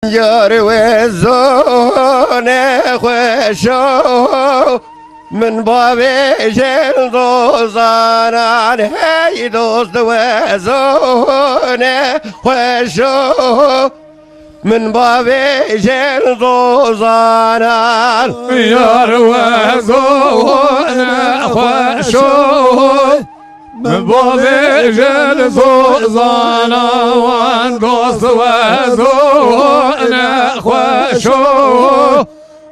یار وزان خوشو من با ویژن دوزانان هی دوست وزان خوشو من با ویژن دوزانان یار وزان خوشو من با ویژن دوزانان دوست وزان خوشو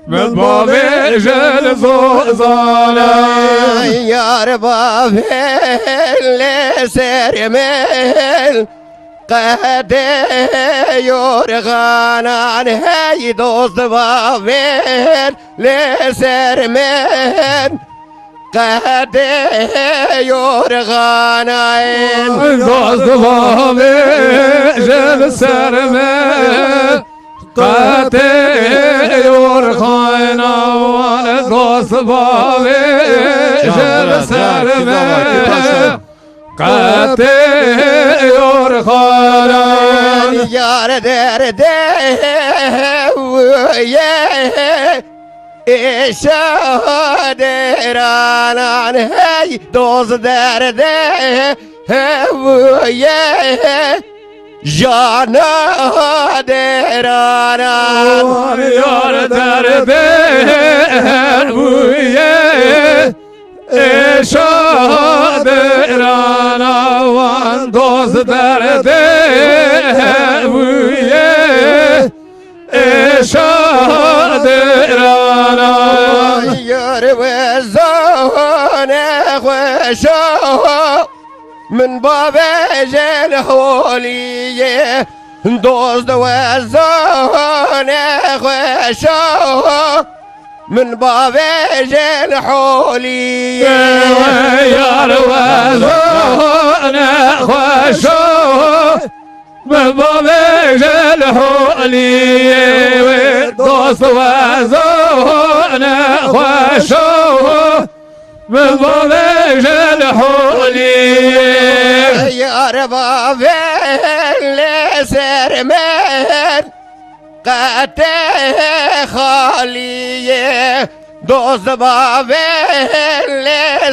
من با ویژن دوزانان یار با ویل سرمل قد یورغانان هی دوست با ویل سرمل قد یورغانان دوست با ویژن سرمل قد یورغانان دوست با ویژن سرمل قد یورغانان یار درده ویه شادرانان هی دوست درده ویه جانا درانان یار درده ویه شاد رانوان دوست درده ویه شاد رانوان یار وزان خوشو من باب جل حولیه دوست وزان خوشو من باب جل حولیه یار وزان خوشو من باب جل حولیه دوست وزان خوشو من باب جل حولیه یار باب سرمن قد خالیه دوست باب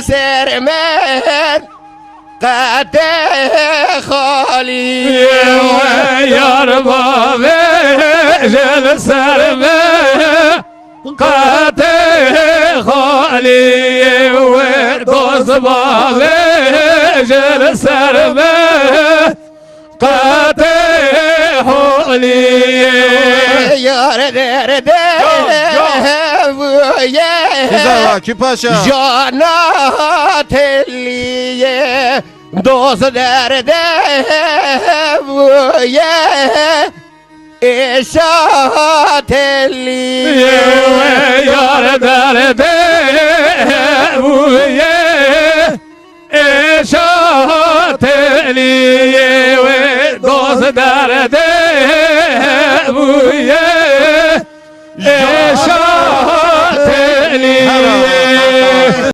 سرمن قد خالیه یار باب جل سرمن قد خالیه و دوست باب جل سرمن قد حالیه یار درده ویه کی پاشا جانا تلیه دوست درده ویه ایشا تلیه یار درده ویه اشارت لیه و دوست درده ویه